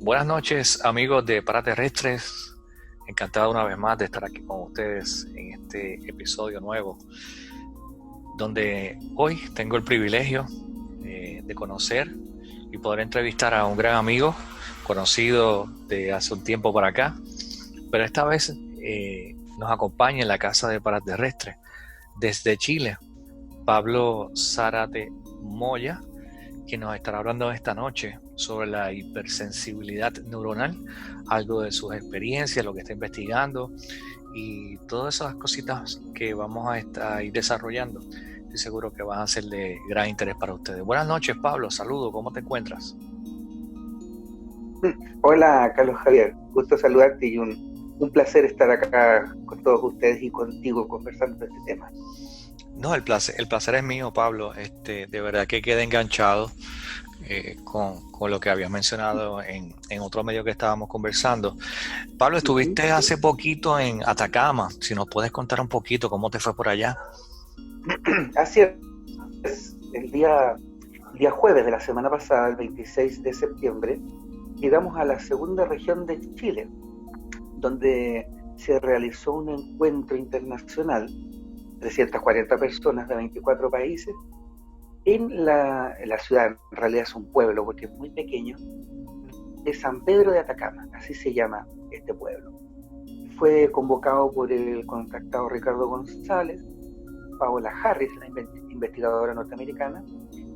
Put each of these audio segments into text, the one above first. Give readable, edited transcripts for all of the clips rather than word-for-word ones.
Buenas noches, amigos de Paraterrestres. Encantado una vez más de estar aquí con ustedes en este episodio nuevo, donde hoy tengo el privilegio de conocer y poder entrevistar a un gran amigo conocido de hace un tiempo para acá, pero esta vez nos acompaña en la casa de Paraterrestres desde Chile, Pablo Zárate Moya, quien nos estará hablando esta noche sobre la hipersensibilidad neuronal, algo de sus experiencias, lo que está investigando y todas esas cositas que vamos a ir desarrollando. Estoy seguro que van a ser de gran interés para ustedes. Buenas noches, Pablo. Saludos. ¿Cómo te encuentras? Hola, Carlos Javier. Gusto saludarte y un placer estar acá con todos ustedes y contigo conversando de este tema. No, el placer es mío, Pablo. De verdad que quedé enganchado con lo que habías mencionado en otro medio que estábamos conversando. Pablo, estuviste hace poquito en Atacama. Si nos puedes contar un poquito cómo te fue por allá. Así es, el día jueves de la semana pasada, el 26 de septiembre, llegamos a la segunda región de Chile, donde se realizó un encuentro internacional, 340 personas de 24 países, en la ciudad, en realidad es un pueblo porque es muy pequeño, de San Pedro de Atacama, así se llama este pueblo. Fue convocado por el contactado Ricardo González, Paola Harris, la investigadora norteamericana,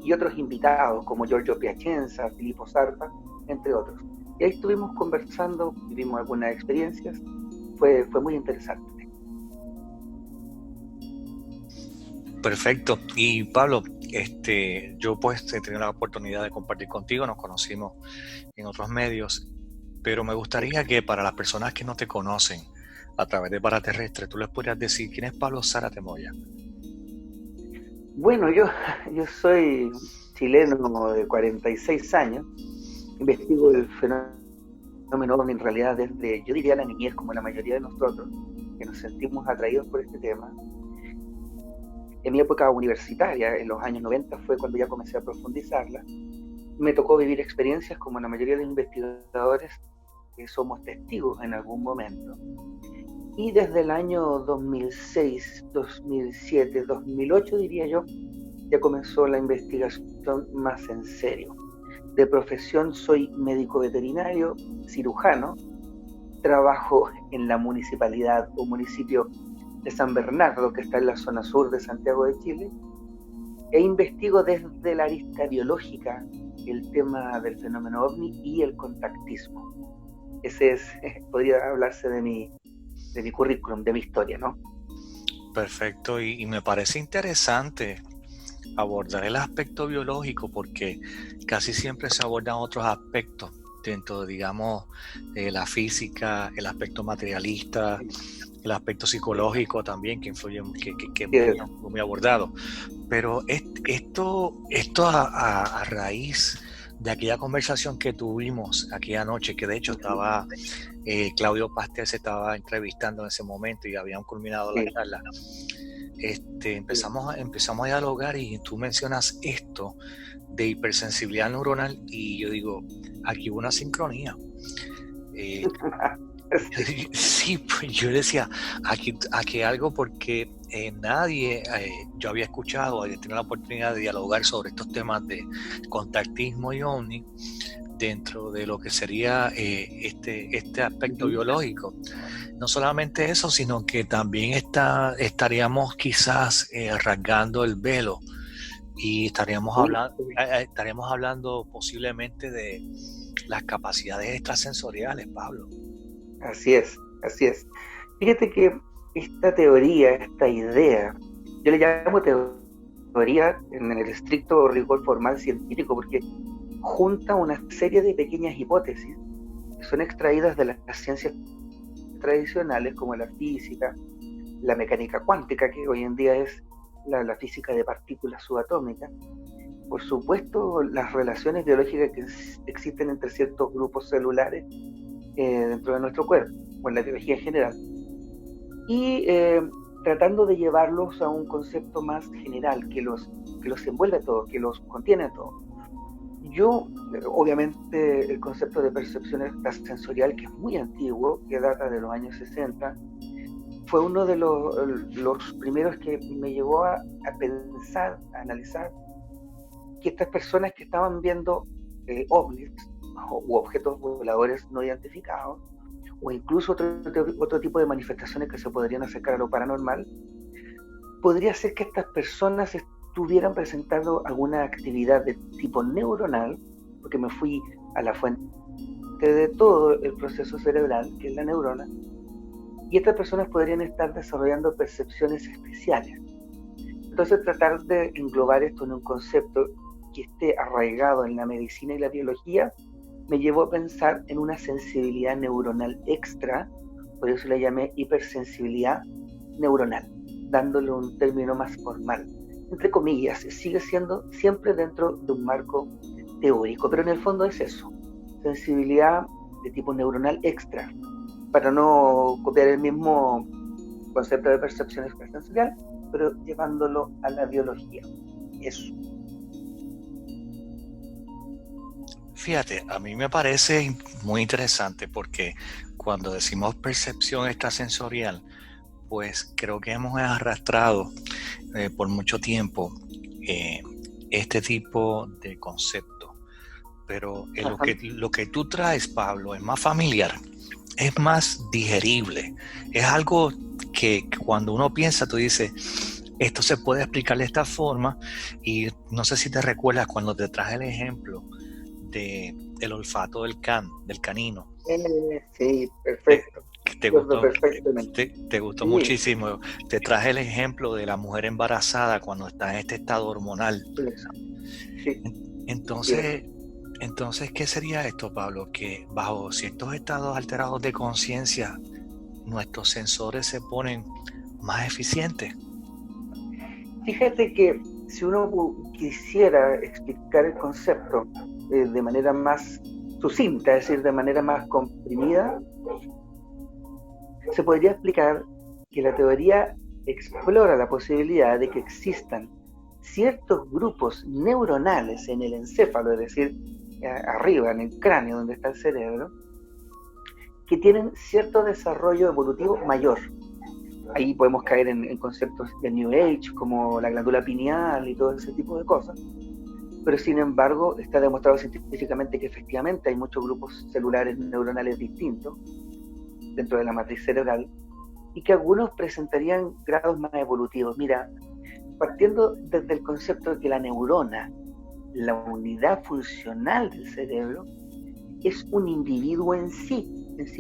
y otros invitados como Giorgio Piacenza, Filippo Zarpa, entre otros. Y ahí estuvimos conversando, vivimos algunas experiencias, fue muy interesante. Perfecto. Y Pablo, yo pues he tenido la oportunidad de compartir contigo, nos conocimos en otros medios, pero me gustaría que para las personas que no te conocen a través de Paraterrestre, tú les pudieras decir quién es Pablo Zárate Moya. Bueno, yo soy chileno de 46 años, investigo el fenómeno OVNI en realidad desde, yo diría, la niñez, como la mayoría de nosotros, que nos sentimos atraídos por este tema. En mi época universitaria, en los años 90, fue cuando ya comencé a profundizarla. Me tocó vivir experiencias como la mayoría de los investigadores que somos testigos en algún momento. Y desde el año 2006, 2007, 2008 diría yo, ya comenzó la investigación más en serio. De profesión soy médico veterinario, cirujano, trabajo en la municipalidad o municipio de San Bernardo, que está en la zona sur de Santiago de Chile, e investigo desde la arista biológica el tema del fenómeno OVNI y el contactismo. Ese es, podría hablarse de mi currículum, de mi historia, ¿no? Perfecto, y me parece interesante abordar el aspecto biológico porque casi siempre se abordan otros aspectos dentro, digamos, de la física, el aspecto materialista, el aspecto psicológico también, que influye, que es muy abordado. Pero esto a raíz de aquella conversación que tuvimos aquella noche, que de hecho estaba Claudio Pastel se estaba entrevistando en ese momento y habían culminado la charla. Empezamos a dialogar y tú mencionas esto de hipersensibilidad neuronal y yo digo, aquí hubo una sincronía. Sí, pues yo decía, aquí algo porque nadie, yo había escuchado, había tenido la oportunidad de dialogar sobre estos temas de contactismo y OVNI dentro de lo que sería este aspecto biológico. No solamente eso, sino que también estaríamos quizás rasgando el velo y estaríamos hablando posiblemente de las capacidades extrasensoriales, Pablo. Así es. Fíjate que esta teoría, esta idea, yo le llamo teoría en el estricto rigor formal científico porque junta una serie de pequeñas hipótesis que son extraídas de las ciencias tradicionales como la física, la mecánica cuántica, que hoy en día es la física de partículas subatómicas, por supuesto las relaciones biológicas que existen entre ciertos grupos celulares dentro de nuestro cuerpo, o en la biología en general, y tratando de llevarlos a un concepto más general que los envuelve a todos, que los contiene a todos. Yo, obviamente, el concepto de percepción extrasensorial, que es muy antiguo, que data de los años 60, fue uno de los primeros que me llevó a pensar, a analizar que estas personas que estaban viendo ovnis u objetos voladores no identificados, o incluso otro tipo de manifestaciones que se podrían acercar a lo paranormal, podría ser que estas personas estuvieran presentando alguna actividad de tipo neuronal, porque me fui a la fuente de todo el proceso cerebral, que es la neurona, y estas personas podrían estar desarrollando percepciones especiales. Entonces, tratar de englobar esto en un concepto que esté arraigado en la medicina y la biología me llevó a pensar en una sensibilidad neuronal extra, por eso la llamé hipersensibilidad neuronal, dándole un término más formal. Entre comillas, sigue siendo siempre dentro de un marco teórico, pero en el fondo es eso, sensibilidad de tipo neuronal extra, para no copiar el mismo concepto de percepción extrasensorial, pero llevándolo a la biología. Eso. Fíjate, a mí me parece muy interesante porque cuando decimos percepción extrasensorial, pues creo que hemos arrastrado por mucho tiempo este tipo de concepto. Pero lo que tú traes, Pablo, es más familiar, es más digerible. Es algo que cuando uno piensa, tú dices, esto se puede explicar de esta forma. Y no sé si te recuerdas cuando te traje el ejemplo del olfato del canino. Sí, perfecto. Te gustó sí. Muchísimo. Te traje el ejemplo de la mujer embarazada cuando está en este estado hormonal. Sí. Entonces, ¿qué sería esto, Pablo? Que bajo ciertos estados alterados de conciencia, nuestros sensores se ponen más eficientes. Fíjate que si uno quisiera explicar el concepto de manera más sucinta, es decir, de manera más comprimida, se podría explicar que la teoría explora la posibilidad de que existan ciertos grupos neuronales en el encéfalo, es decir, arriba en el cráneo donde está el cerebro, que tienen cierto desarrollo evolutivo mayor. Ahí podemos caer en conceptos de New Age, como la glándula pineal y todo ese tipo de cosas. Pero sin embargo, está demostrado científicamente que efectivamente hay muchos grupos celulares neuronales distintos dentro de la matriz cerebral y que algunos presentarían grados más evolutivos. Mira, partiendo desde el concepto de que la neurona, la unidad funcional del cerebro, es un individuo en sí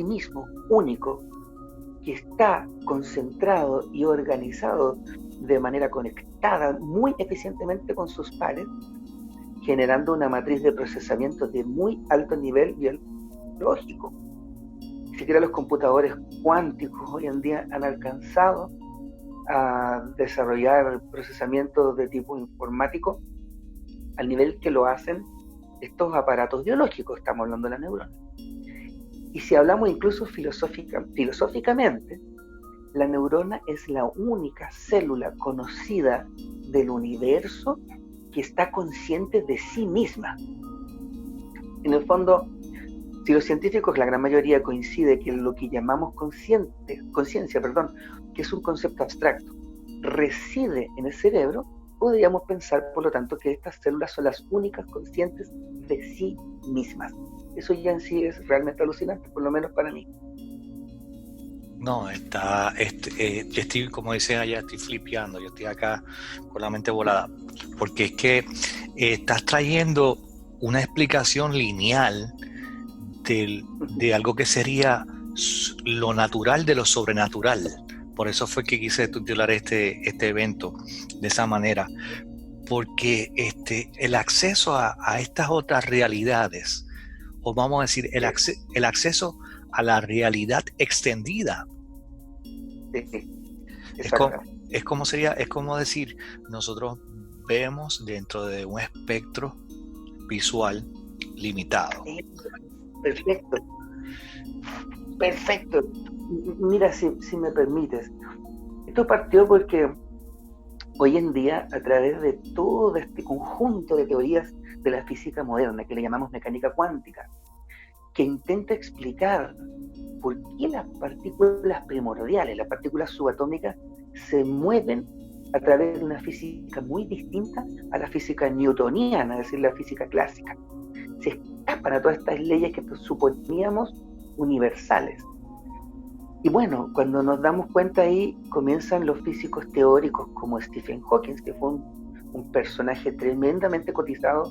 mismo, único, que está concentrado y organizado de manera conectada muy eficientemente con sus pares, generando una matriz de procesamiento de muy alto nivel biológico. Ni siquiera los computadores cuánticos hoy en día han alcanzado a desarrollar procesamientos de tipo informático al nivel que lo hacen estos aparatos biológicos, estamos hablando de la neurona. Y si hablamos incluso filosóficamente, la neurona es la única célula conocida del universo que está consciente de sí misma. En el fondo, si los científicos, la gran mayoría coincide que lo que llamamos conciencia, que es un concepto abstracto, reside en el cerebro, podríamos pensar, por lo tanto, que estas células son las únicas conscientes de sí mismas. Eso ya en sí es realmente alucinante, por lo menos para mí. No, yo estoy, como dicen allá, estoy flipeando, yo estoy acá con la mente volada, porque es que estás trayendo una explicación lineal de algo que sería lo natural de lo sobrenatural. Por eso fue que quise titular este evento de esa manera, porque el acceso a estas otras realidades, o vamos a decir, el acceso a la realidad extendida, es como decir, nosotros vemos dentro de un espectro visual limitado. Perfecto. Mira, si me permites, esto partió porque hoy en día, a través de todo este conjunto de teorías de la física moderna, que le llamamos mecánica cuántica, que intenta explicar por qué las partículas primordiales, las partículas subatómicas, se mueven a través de una física muy distinta a la física newtoniana, es decir, la física clásica. Se escapan a todas estas leyes que suponíamos universales. Y bueno, cuando nos damos cuenta ahí, comienzan los físicos teóricos como Stephen Hawking, que fue un personaje tremendamente cotizado,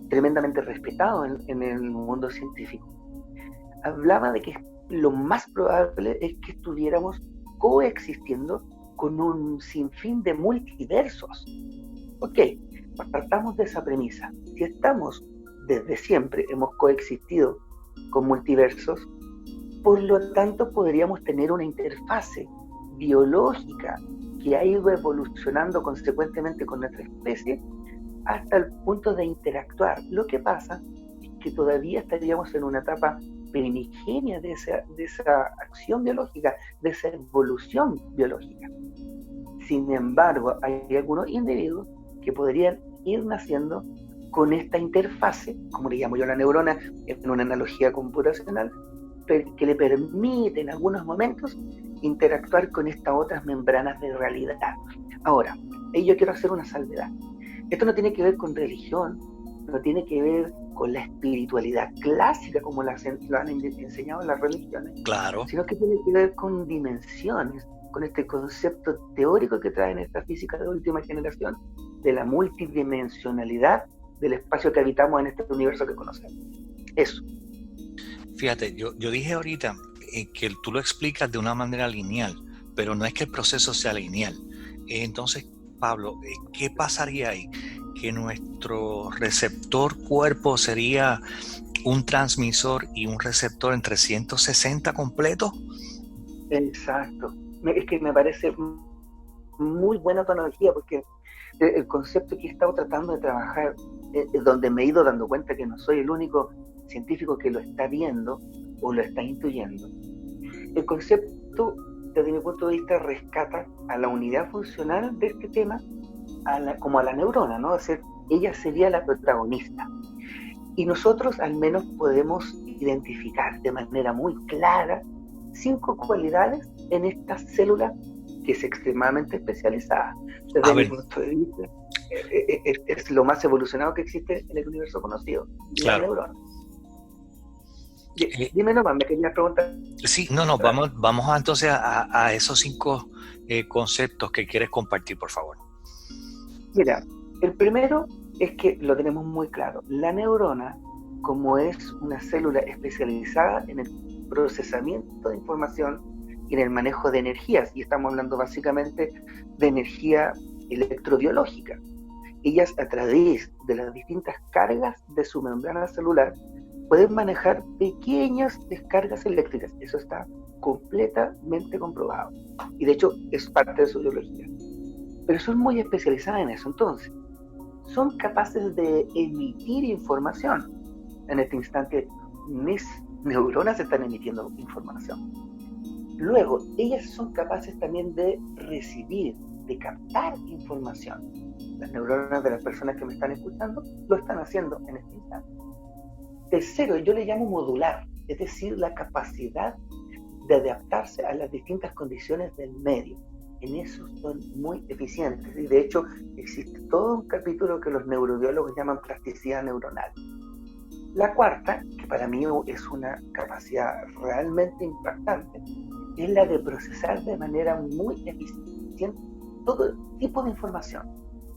tremendamente respetado en el mundo científico. Hablaba de que lo más probable es que estuviéramos coexistiendo con un sinfín de multiversos. Ok, partamos de esa premisa. Si estamos desde siempre, hemos coexistido con multiversos, por lo tanto podríamos tener una interfase biológica que ha ido evolucionando consecuentemente con nuestra especie hasta el punto de interactuar. Lo que pasa es que todavía estaríamos en una etapa primigenia de esa acción biológica, de esa evolución biológica. Sin embargo, hay algunos individuos que podrían ir naciendo con esta interfase, como le llamo yo la neurona, en una analogía computacional, que le permite en algunos momentos interactuar con estas otras membranas de realidad. Ahora, ahí yo quiero hacer una salvedad. Esto no tiene que ver con religión, no tiene que ver con la espiritualidad clásica como lo han enseñado las religiones, Claro. sino que tiene que ver con dimensiones, con este concepto teórico que traen esta física de última generación, de la multidimensionalidad del espacio que habitamos en este universo que conocemos. Eso. Fíjate, yo dije ahorita que tú lo explicas de una manera lineal, pero no es que el proceso sea lineal. Entonces, Pablo, ¿qué pasaría ahí? ¿Que nuestro receptor cuerpo sería un transmisor y un receptor en 360 completo? Exacto. Es que me parece muy buena tu analogía, porque el concepto que he estado tratando de trabajar, donde me he ido dando cuenta que no soy el único científico que lo está viendo o lo está intuyendo. El concepto, desde mi punto de vista, rescata a la unidad funcional de este tema como a la neurona, ¿no? Es decir, ella sería la protagonista. Y nosotros al menos podemos identificar de manera muy clara 5 cualidades en esta célula que es extremadamente especializada. Desde mi punto de vista, es lo más evolucionado que existe en el universo conocido, claro. La neurona. Dime nomás, me querías preguntar. Sí, no, vamos entonces a esos 5 conceptos que quieres compartir, por favor. Mira, el primero es que lo tenemos muy claro. La neurona, como es una célula especializada en el procesamiento de información y en el manejo de energías, y estamos hablando básicamente de energía electrobiológica, ellas a través de las distintas cargas de su membrana celular pueden manejar pequeñas descargas eléctricas. Eso está completamente comprobado. Y de hecho es parte de su biología. Pero son muy especializadas en eso. Entonces, son capaces de emitir información. En este instante, mis neuronas están emitiendo información. Luego, ellas son capaces también de recibir, de captar información. Las neuronas de las personas que me están escuchando lo están haciendo en este instante. Tercero, yo le llamo modular, es decir, la capacidad de adaptarse a las distintas condiciones del medio. En eso son muy eficientes, y de hecho existe todo un capítulo que los neurobiólogos llaman plasticidad neuronal. La cuarta, que para mí es una capacidad realmente impactante, es la de procesar de manera muy eficiente todo tipo de información.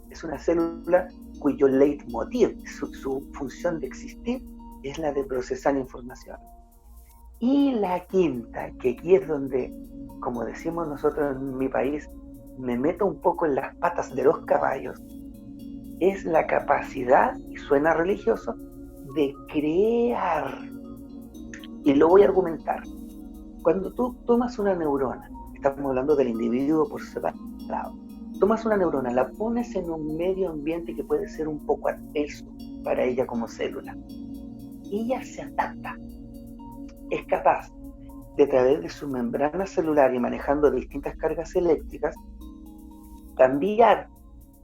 Es una célula cuyo leitmotiv, su función de existir, es la de procesar información. Y la quinta, que aquí es donde, como decimos nosotros en mi país, me meto un poco en las patas de los caballos, es la capacidad, y suena religioso, de crear. Y lo voy a argumentar. Cuando tú tomas una neurona, estamos hablando del individuo por separado, tomas una neurona, la pones en un medio ambiente que puede ser un poco adverso para ella como célula. Ella se adapta, es capaz de, a través de su membrana celular y manejando distintas cargas eléctricas, cambiar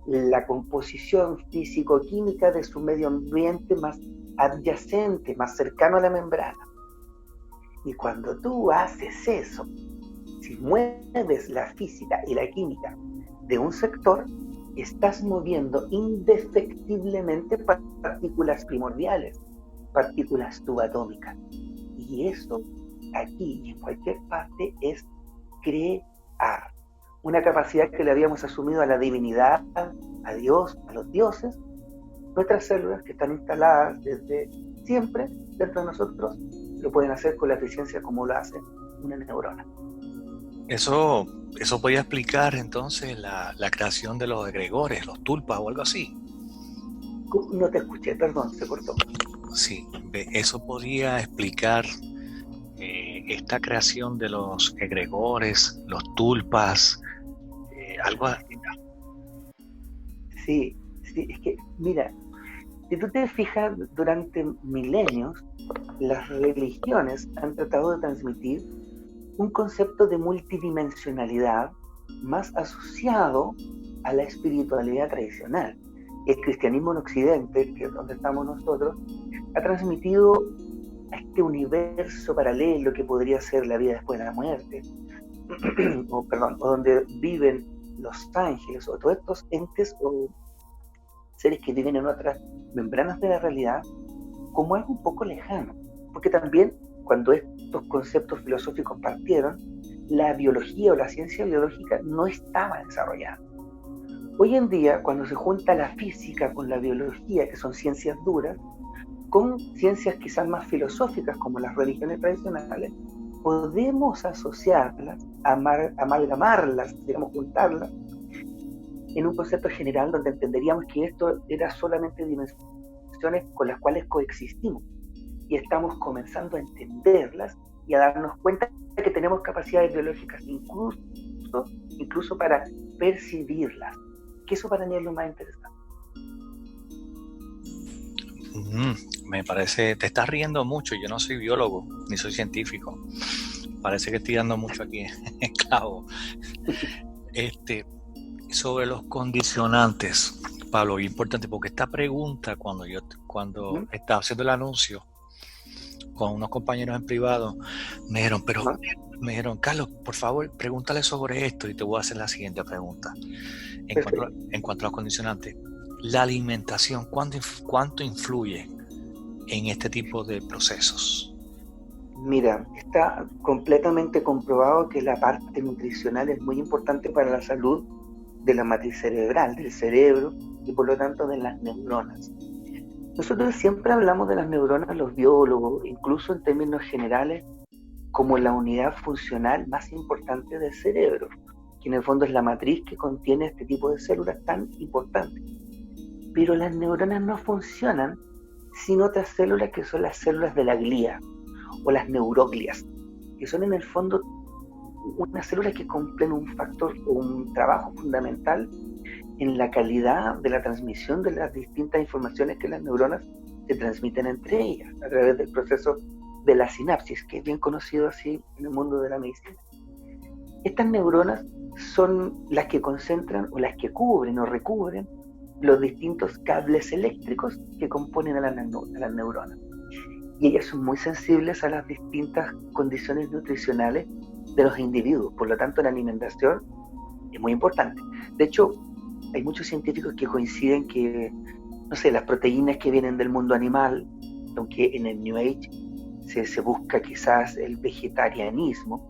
la composición físico-química de su medio ambiente más adyacente, más cercano a la membrana. Y cuando tú haces eso, si mueves la física y la química de un sector, estás moviendo indefectiblemente partículas primordiales, partículas subatómicas. Y eso, aquí y en cualquier parte, es crear. Una capacidad que le habíamos asumido a la divinidad, a Dios, a los dioses. Nuestras células, que están instaladas desde siempre dentro de nosotros, lo pueden hacer con la eficiencia como lo hace una neurona. Eso podría explicar entonces la creación de los egregores, los tulpas o algo así. No te escuché, perdón, se cortó. Sí, eso podría explicar esta creación de los egregores, los tulpas, algo así. Sí, es que, mira, si tú te fijas, durante milenios, las religiones han tratado de transmitir un concepto de multidimensionalidad más asociado a la espiritualidad tradicional. El cristianismo en Occidente, que es donde estamos nosotros, ha transmitido a este universo paralelo que podría ser la vida después de la muerte, o donde viven los ángeles, o todos estos entes o seres que viven en otras membranas de la realidad, como algo un poco lejano. Porque también, cuando estos conceptos filosóficos partieron, la biología o la ciencia biológica no estaba desarrollada. Hoy en día, cuando se junta la física con la biología, que son ciencias duras, con ciencias quizás más filosóficas como las religiones tradicionales, podemos asociarlas, amalgamarlas, digamos, juntarlas, en un concepto general donde entenderíamos que esto era solamente dimensiones con las cuales coexistimos y estamos comenzando a entenderlas y a darnos cuenta de que tenemos capacidades biológicas incluso para percibirlas, que eso para mí es lo más interesante. Me parece, te estás riendo mucho. Yo no soy biólogo ni soy científico, parece que estoy dando mucho aquí en clavo. Sobre los condicionantes, Pablo, es importante porque esta pregunta, cuando estaba haciendo el anuncio con unos compañeros en privado, me dijeron, Carlos, por favor, pregúntale sobre esto y te voy a hacer la siguiente pregunta. En cuanto a los condicionantes, la alimentación, ¿cuánto influye en este tipo de procesos? Mira, está completamente comprobado que la parte nutricional es muy importante para la salud de la matriz cerebral, del cerebro y por lo tanto de las neuronas. Nosotros siempre hablamos de las neuronas, los biólogos, incluso en términos generales, como la unidad funcional más importante del cerebro, que en el fondo es la matriz que contiene este tipo de células tan importantes. Pero las neuronas no funcionan sin otras células que son las células de la glía o las neuroglias, que son en el fondo unas células que cumplen un factor o un trabajo fundamental en la calidad de la transmisión de las distintas informaciones que las neuronas se transmiten entre ellas a través del proceso de la sinapsis, que es bien conocido así en el mundo de la medicina. Estas neuronas son las que concentran o las que cubren o recubren los distintos cables eléctricos que componen a las neuronas. Y ellas son muy sensibles a las distintas condiciones nutricionales de los individuos. Por lo tanto, la alimentación es muy importante. De hecho, hay muchos científicos que coinciden que, no sé, las proteínas que vienen del mundo animal, aunque en el New Age se busca quizás el vegetarianismo,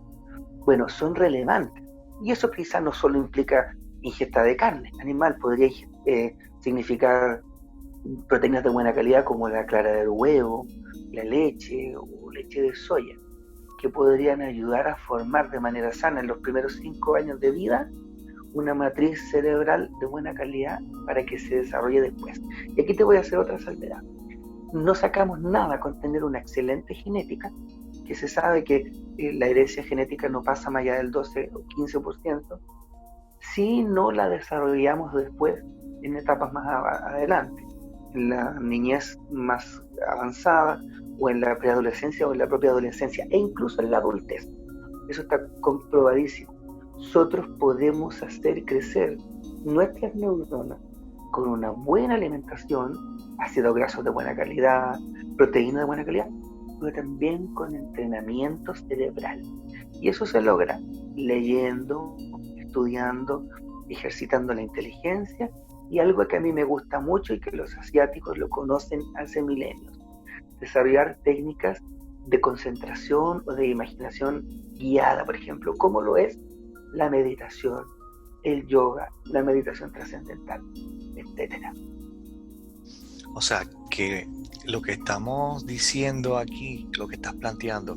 bueno, son relevantes. Y eso quizás no solo implica ingesta de carne animal, podría significar proteínas de buena calidad como la clara del huevo, la leche o leche de soya, que podrían ayudar a formar de manera sana en los primeros 5 años de vida una matriz cerebral de buena calidad para que se desarrolle después. Y aquí te voy a hacer otra salvedad. No sacamos nada con tener una excelente genética, que se sabe que la herencia genética no pasa más allá del 12 o 15%, si no la desarrollamos después en etapas más adelante, en la niñez más avanzada, o en la preadolescencia o en la propia adolescencia, e incluso en la adultez. Eso está comprobadísimo. Nosotros podemos hacer crecer nuestras neuronas con una buena alimentación, ácidos grasos de buena calidad, proteína de buena calidad, pero también con entrenamiento cerebral. Y eso se logra leyendo, estudiando, ejercitando la inteligencia, y algo que a mí me gusta mucho y que los asiáticos lo conocen hace milenios: desarrollar técnicas de concentración o de imaginación guiada, por ejemplo, como lo es la meditación, el yoga, la meditación trascendental, etcétera. O sea, que lo que estamos diciendo aquí, lo que estás planteando,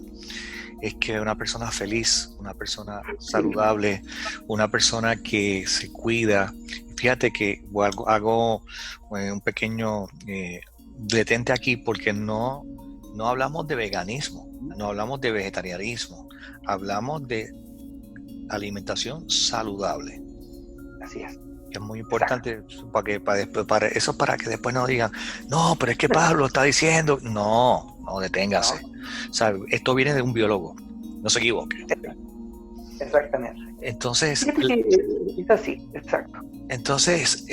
es que una persona feliz, una persona saludable, una persona que se cuida. Fíjate que hago un pequeño detente aquí, porque no hablamos de veganismo, no hablamos de vegetarianismo, hablamos de alimentación saludable. Así es. Es muy importante para que después no digan, no, pero es que Pablo está diciendo, no, deténgase. No. O sea, esto viene de un biólogo, no se equivoque. Exactamente. Entonces, Es así, exacto. Entonces,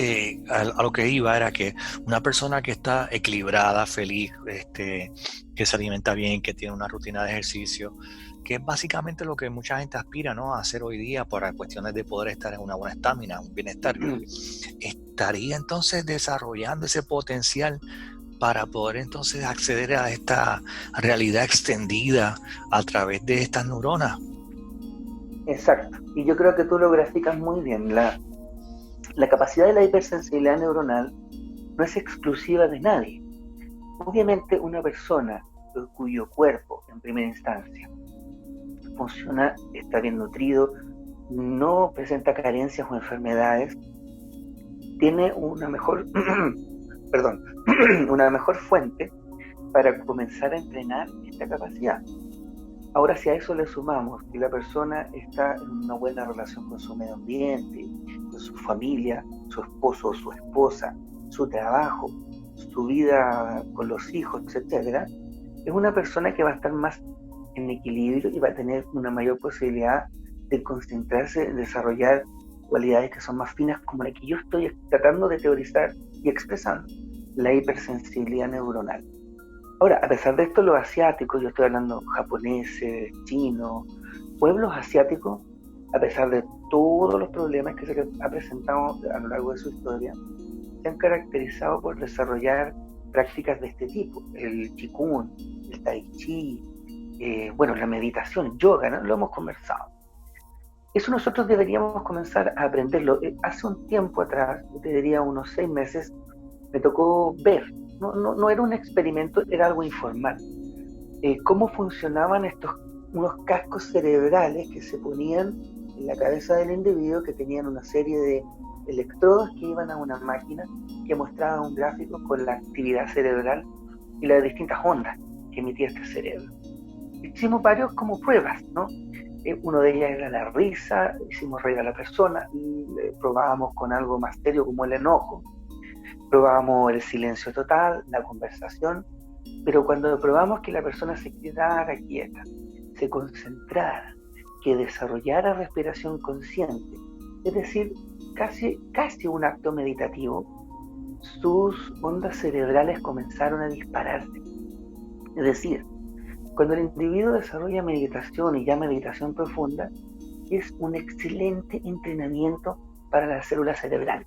a lo que iba era que una persona que está equilibrada, feliz, que se alimenta bien, que tiene una rutina de ejercicio, que es básicamente lo que mucha gente aspira, ¿no?, a hacer hoy día para cuestiones de poder estar en una buena estamina, un bienestar, estaría entonces desarrollando ese potencial para poder entonces acceder a esta realidad extendida a través de estas neuronas. Exacto. Y yo creo que tú lo graficas muy bien. La capacidad de la hipersensibilidad neuronal no es exclusiva de nadie. Obviamente una persona cuyo cuerpo, en primera instancia, funciona, está bien nutrido, no presenta carencias o enfermedades, tiene una mejor, una mejor fuente para comenzar a entrenar esta capacidad. Ahora, si a eso le sumamos que la persona está en una buena relación con su medio ambiente, con su familia, su esposo o su esposa, su trabajo, su vida con los hijos, etcétera, es una persona que va a estar más en equilibrio y va a tener una mayor posibilidad de concentrarse en desarrollar cualidades que son más finas, como la que yo estoy tratando de teorizar y expresando, la hipersensibilidad neuronal. Ahora, a pesar de esto, los asiáticos, yo estoy hablando japoneses, chinos, pueblos asiáticos, a pesar de todos los problemas que se ha presentado a lo largo de su historia, se han caracterizado por desarrollar prácticas de este tipo: el qigong, el tai chi, la meditación, yoga, ¿no? Lo hemos conversado. Eso nosotros deberíamos comenzar a aprenderlo. Hace un tiempo atrás, yo te diría unos 6 meses, me tocó ver, no era un experimento, era algo informal, cómo funcionaban unos cascos cerebrales que se ponían en la cabeza del individuo, que tenían una serie de electrodos que iban a una máquina que mostraba un gráfico con la actividad cerebral y las distintas ondas que emitía este cerebro. Hicimos varios como pruebas, ¿no? Uno de ellas era la risa, hicimos reír a la persona, probábamos con algo más serio como el enojo, probábamos el silencio total, la conversación, pero cuando probamos que la persona se quedara quieta, se concentrara, que desarrollara respiración consciente, es decir, casi un acto meditativo, sus ondas cerebrales comenzaron a dispararse. Es decir, cuando el individuo desarrolla meditación, y ya meditación profunda, es un excelente entrenamiento para la célula cerebral.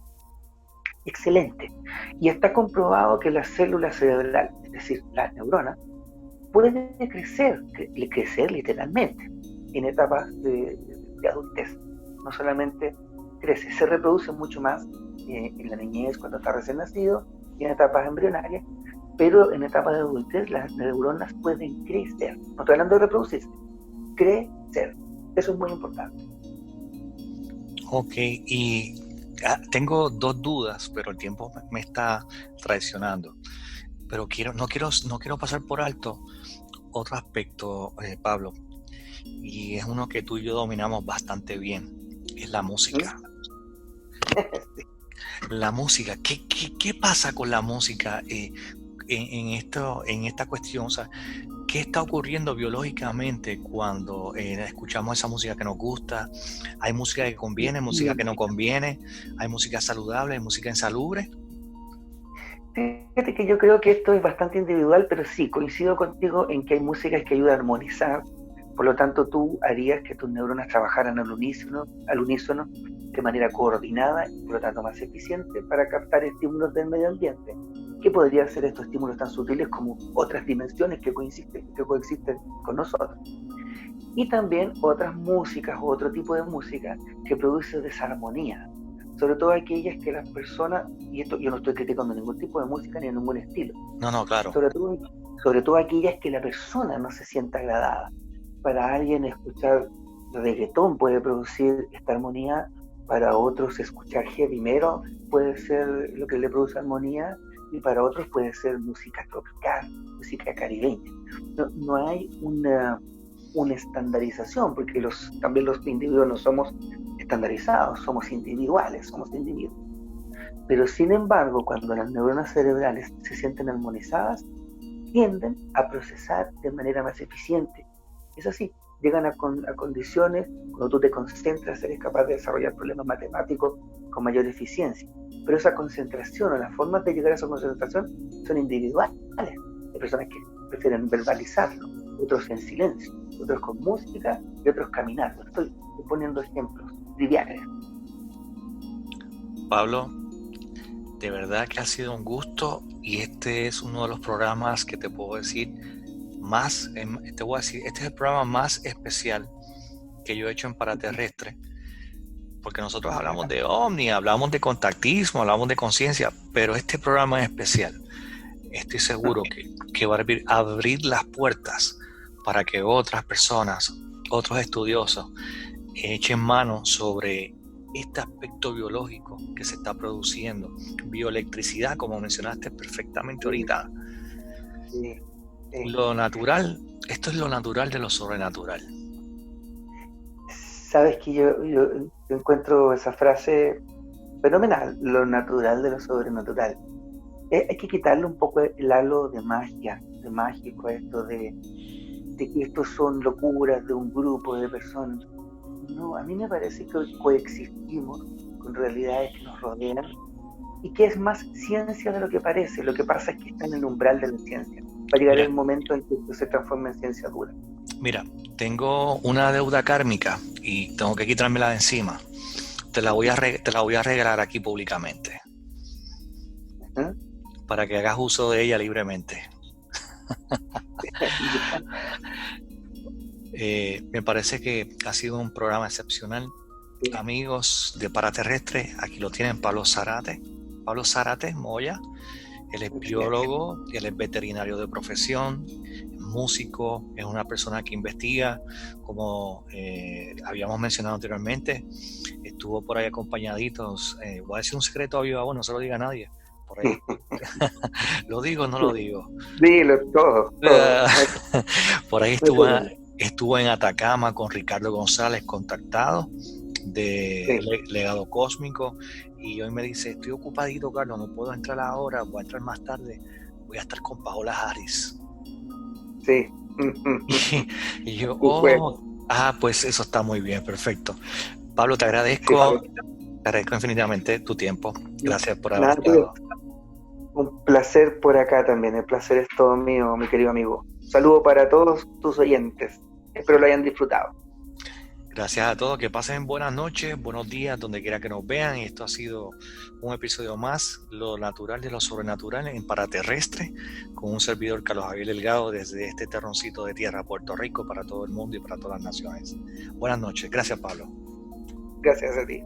Excelente. Y está comprobado que la célula cerebral, es decir, la neurona, puede crecer literalmente en etapas de adultez. No solamente crece, se reproduce mucho más en la niñez, cuando está recién nacido, y en etapas embrionarias, pero en etapas de adultez las neuronas pueden crecer. No estoy hablando de reproducirse, crecer. Eso es muy importante. Ok, y tengo 2 dudas, pero el tiempo me está traicionando. Pero no quiero pasar por alto otro aspecto, Pablo, y es uno que tú y yo dominamos bastante bien, es la música. Sí. La música, ¿qué pasa con la música en esta cuestión? O sea, ¿qué está ocurriendo biológicamente cuando escuchamos esa música que nos gusta? ¿Hay música que conviene, música que no conviene? ¿Hay música saludable, hay música insalubre? Fíjate que yo creo que esto es bastante individual, pero sí, coincido contigo en que hay músicas que ayudan a armonizar. Por lo tanto, tú harías que tus neuronas trabajaran al unísono de manera coordinada y por lo tanto más eficiente para captar estímulos del medio ambiente. ¿Qué podrían ser estos estímulos tan sutiles como otras dimensiones que coexisten con nosotros? Y también otras músicas o otro tipo de música que produce desarmonía, sobre todo aquellas que las personas, y esto yo no estoy criticando ningún tipo de música ni ningún estilo, No, claro. sobre todo aquellas que la persona no se sienta agradada. Para alguien escuchar reggaetón puede producir esta armonía, para otros escuchar heavy metal puede ser lo que le produce armonía, y para otros puede ser música tropical, música caribeña. No hay una estandarización, porque también los individuos no somos estandarizados, somos individuales, somos individuos. Pero sin embargo, cuando las neuronas cerebrales se sienten armonizadas, tienden a procesar de manera más eficiente. Es así, llegan a condiciones, cuando tú te concentras, eres capaz de desarrollar problemas matemáticos con mayor eficiencia. Pero esa concentración o las formas de llegar a esa concentración son individuales. Hay personas que prefieren verbalizarlo, otros en silencio, otros con música y otros caminando. Estoy poniendo ejemplos triviales. Pablo, de verdad que ha sido un gusto, y este es uno de los programas que te puedo decir este es el programa más especial que yo he hecho en Paraterrestre, porque nosotros hablamos de ovni, hablamos de contactismo, hablamos de conciencia, pero este programa es especial. Estoy seguro que va a abrir las puertas para que otras personas, otros estudiosos, echen mano sobre este aspecto biológico que se está produciendo, bioelectricidad, como mencionaste perfectamente ahorita. Sí. Lo natural, esto es lo natural de lo sobrenatural. Sabes que yo encuentro esa frase fenomenal, lo natural de lo sobrenatural. Hay que quitarle un poco el halo de magia, de mágico, esto de que estos son locuras de un grupo de personas. No, a mí me parece que hoy coexistimos con realidades que nos rodean y que es más ciencia de lo que parece. Lo que pasa es que está en el umbral de la ciencia. Va a llegar el momento en que esto se transforme en ciencia dura. Mira, tengo una deuda kármica y tengo que quitármela de encima. Te la voy a regalar aquí públicamente. Para que hagas uso de ella libremente. Me parece que ha sido un programa excepcional. Sí. Amigos de Paraterrestre, aquí lo tienen Pablo Zárate Moya. Él es biólogo, él es veterinario de profesión, músico, es una persona que investiga, como habíamos mencionado anteriormente. Estuvo por ahí acompañaditos. Voy a decir un secreto a viva voz, no se lo diga a nadie. Por ahí. ¿Lo digo o no lo digo? Dilo, todo. Por ahí estuvo en Atacama con Ricardo González, contactado de Legado Cósmico, y hoy me dice: estoy ocupadito, Carlos, no puedo entrar ahora, voy a entrar más tarde, voy a estar con Paola Harris. Sí. y yo, pues eso está muy bien, perfecto. Pablo, te agradezco infinitamente tu tiempo. Gracias por haber estado. Un placer por acá también, el placer es todo mío, mi querido amigo. Saludo para todos tus oyentes, espero lo hayan disfrutado. Gracias a todos, que pasen buenas noches, buenos días, donde quiera que nos vean. Y esto ha sido un episodio más, lo natural de lo sobrenatural en Paraterrestre, con un servidor, Carlos Javier Delgado, desde este terroncito de tierra, Puerto Rico, para todo el mundo y para todas las naciones. Buenas noches, gracias Pablo. Gracias a ti.